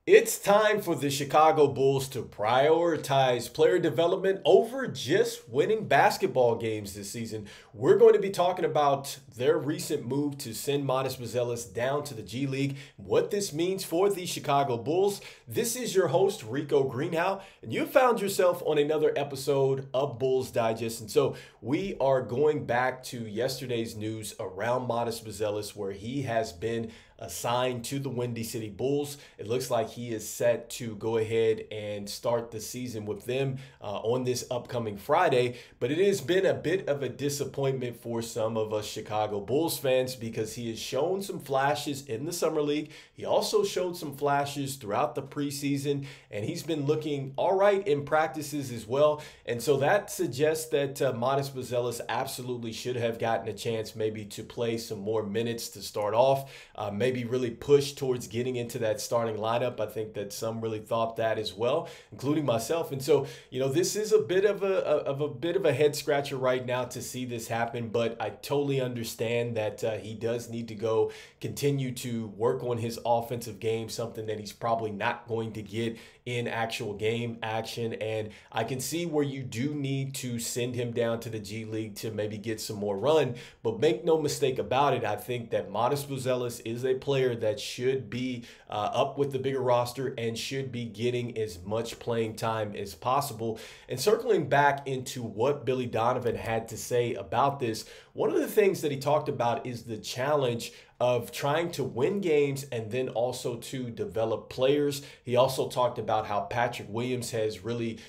It's time for the Chicago Bulls to prioritize player development over just winning basketball games this season. We're going to be talking about their recent move to send Matas Buziles down to the G League, what this means for the Chicago Bulls. This is your host, Rico Greenhowe, and you found yourself on another episode of Bulls Digest. And so we are going back to yesterday's news around Matas Buziles, where he has been assigned to the Windy City Bulls. It looks like he is set to go ahead and start the season with them on this upcoming Friday. But it has been a bit of a disappointment for some of us Chicago Bulls fans because he has shown some flashes in the Summer League. He also showed some flashes throughout the preseason, and he's been looking all right in practices as well. And so that suggests that Matas Buziles absolutely should have gotten a chance maybe to play some more minutes to start off. Maybe really push towards getting into that starting lineup. I think that some really thought that as well, including myself. And so, this is a bit of a head scratcher right now to see this happen, but I totally understand that he does need to continue to work on his offensive game, something that he's probably not going to get in actual game action. And I can see where you do need to send him down to the G League to maybe get some more run, but make no mistake about it, I think that Matas Buziles is a player that should be up with the bigger roster and should be getting as much playing time as possible. And circling back into what Billy Donovan had to say about this, one of the things that he talked about is the challenge of trying to win games and then also to develop players. He also talked about how Patrick Williams has really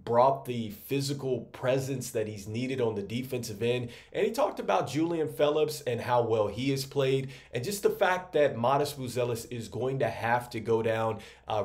brought the physical presence that he's needed on the defensive end. And he talked about Julian Phillips and how well he has played, and just the fact that Matas Buziles is going to have to go down,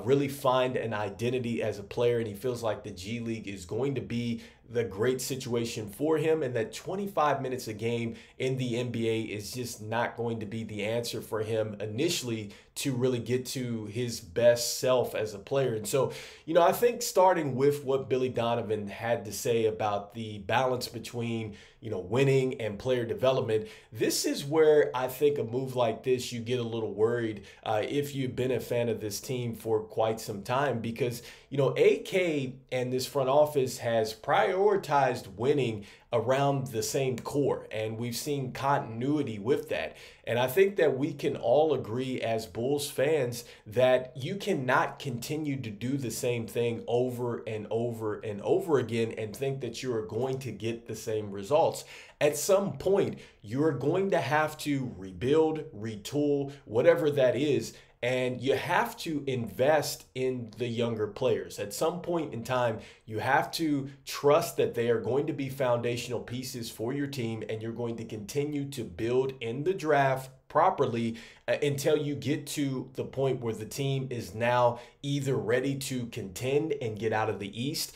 really find an identity as a player. And he feels like the G League is going to be the great situation for him, and that 25 minutes a game in the NBA is just not going to be the answer for him initially to really get to his best self as a player. And so, I think starting with what Billy Donovan had to say about the balance between, winning and player development, this is where I think a move like this, you get a little worried if you've been a fan of this team for quite some time, because, AK and this front office has prioritized winning around the same core, and we've seen continuity with that. And I think that we can all agree as Bulls fans that you cannot continue to do the same thing over and over and over again and think that you are going to get the same results. At some point, you're going to have to rebuild, retool, whatever that is. And you have to invest in the younger players. At some point in time, you have to trust that they are going to be foundational pieces for your team, and you're going to continue to build in the draft properly until you get to the point where the team is now either ready to contend and get out of the East,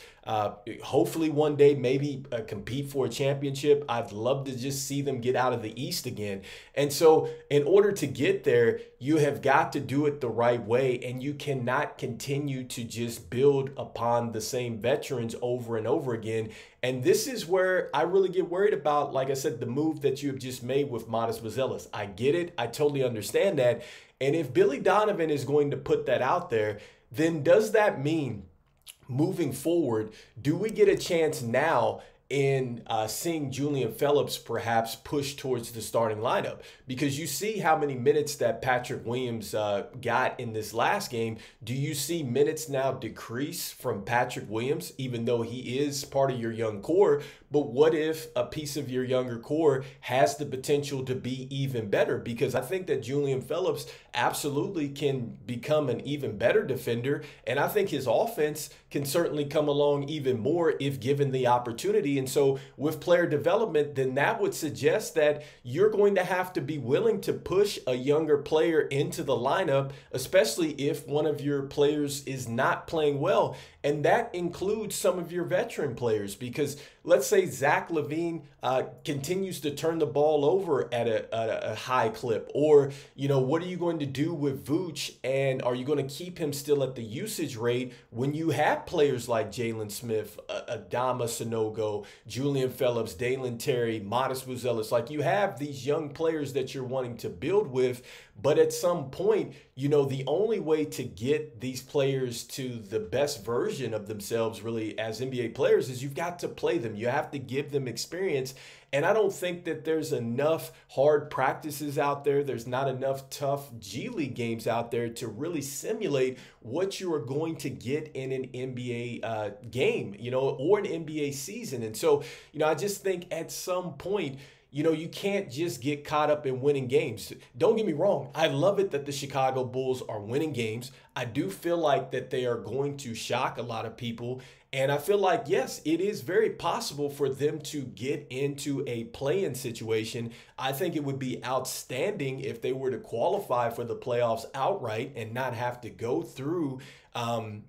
hopefully one day maybe compete for a championship. I'd love to just see them get out of the East again. And so in order to get there, you have got to do it the right way, and you cannot continue to just build upon the same veterans over and over again. And this is where I really get worried about, like I said, the move that you have just made with Matas Buziles. I get it. I totally understand that. And if Billy Donovan is going to put that out there, then does that mean moving forward, do we get a chance now in seeing Julian Phillips perhaps push towards the starting lineup? Because you see how many minutes that Patrick Williams got in this last game. Do you see minutes now decrease from Patrick Williams, even though he is part of your young core? But what if a piece of your younger core has the potential to be even better? Because I think that Julian Phillips absolutely can become an even better defender, and I think his offense can certainly come along even more if given the opportunity. And so with player development, then that would suggest that you're going to have to be willing to push a younger player into the lineup, especially if one of your players is not playing well. And that includes some of your veteran players, because let's say Zach LaVine continues to turn the ball over at a high clip, or, what are you going to do with Vooch, and are you going to keep him still at the usage rate when you have players like Jalen Smith, Adama Sanogo, Julian Phillips, Dalen Terry, Matas Buziles? Like, you have these young players that you're wanting to build with, But at some point, you know, the only way to get these players to the best version of themselves really as NBA players is you've got to play them. You have to give them experience. And I don't think that there's enough hard practices out there. There's not enough tough G League games out there to really simulate what you are going to get in an NBA game, you know, or an NBA season. And so, you know, I just think at some point, you know, you can't just get caught up in winning games. Don't get me wrong. I love it that the Chicago Bulls are winning games. I do feel like that they are going to shock a lot of people. And I feel like, yes, it is very possible for them to get into a play-in situation. I think it would be outstanding if they were to qualify for the playoffs outright and not have to go through,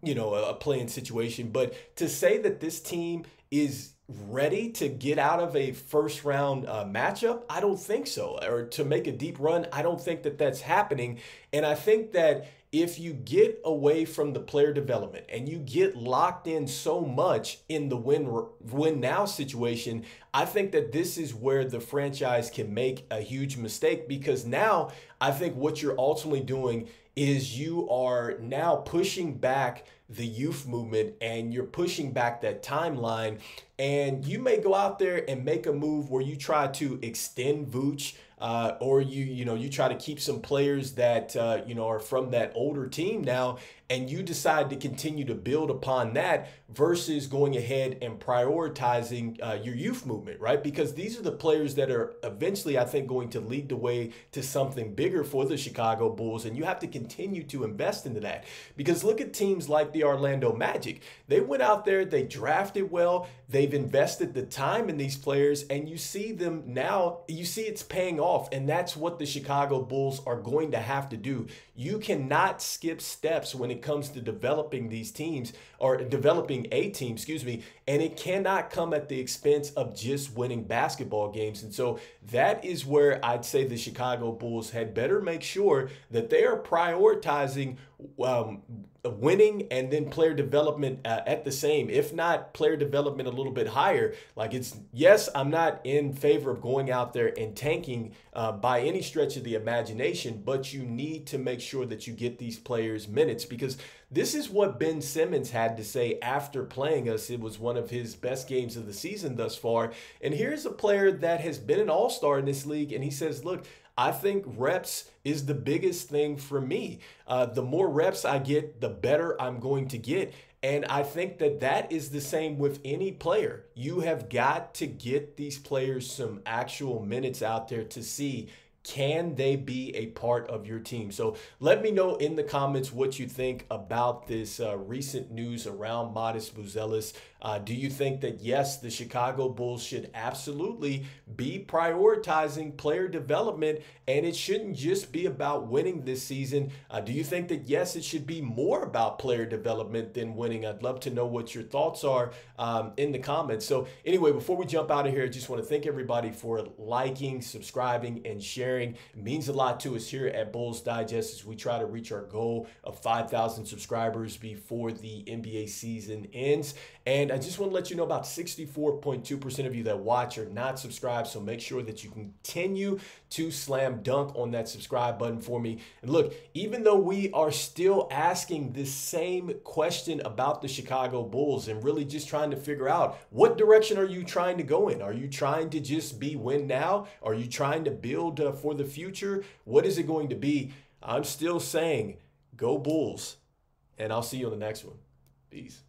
you know, a play-in situation. But to say that this team is ready to get out of a first round matchup, I don't think so. Or to make a deep run, I don't think that that's happening. And I think that if you get away from the player development and you get locked in so much in the win now situation, I think that this is where the franchise can make a huge mistake, because now I think what you're ultimately doing is you are now pushing back the youth movement and you're pushing back that timeline. And you may go out there and make a move where you try to extend Vooch, or you try to keep some players that are from that older team now, and you decide to continue to build upon that versus going ahead and prioritizing your youth movement, right? Because these are the players that are eventually, I think, going to lead the way to something bigger for the Chicago Bulls, and you have to continue to invest into that. Because look at teams like the Orlando Magic. They went out there, they drafted well, they've invested the time in these players, and you see them now, you see it's paying off, and that's what the Chicago Bulls are going to have to do. You cannot skip steps when it comes to developing these teams, or developing a team, and it cannot come at the expense of just winning basketball games. And so that is where I'd say the Chicago Bulls had better make sure that they are prioritizing winning and then player development at the same, if not player development a little bit higher. Like, it's, yes, I'm not in favor of going out there and tanking by any stretch of the imagination, but you need to make sure that you get these players minutes, because this is what Ben Simmons had to say after playing us. It was one of his best games of the season thus far. And here's a player that has been an all-star in this league, and he says, look, I think reps is the biggest thing for me. The more reps I get, the better I'm going to get. And I think that that is the same with any player. You have got to get these players some actual minutes out there to see, can they be a part of your team? So let me know in the comments what you think about this recent news around Matas Buziles. Do you think that, yes, the Chicago Bulls should absolutely be prioritizing player development, and it shouldn't just be about winning this season? Do you think that, yes, it should be more about player development than winning? I'd love to know what your thoughts are in the comments. So anyway, before we jump out of here, I just want to thank everybody for liking, subscribing, and sharing. It means a lot to us here at Bulls Digest as we try to reach our goal of 5,000 subscribers before the NBA season ends. And I just want to let you know about 64.2% of you that watch are not subscribed. So make sure that you continue to slam dunk on that subscribe button for me. And look, even though we are still asking this same question about the Chicago Bulls and really just trying to figure out, what direction are you trying to go in? Are you trying to just be win now? Are you trying to build for the future? What is it going to be? I'm still saying go Bulls, and I'll see you on the next one. Peace.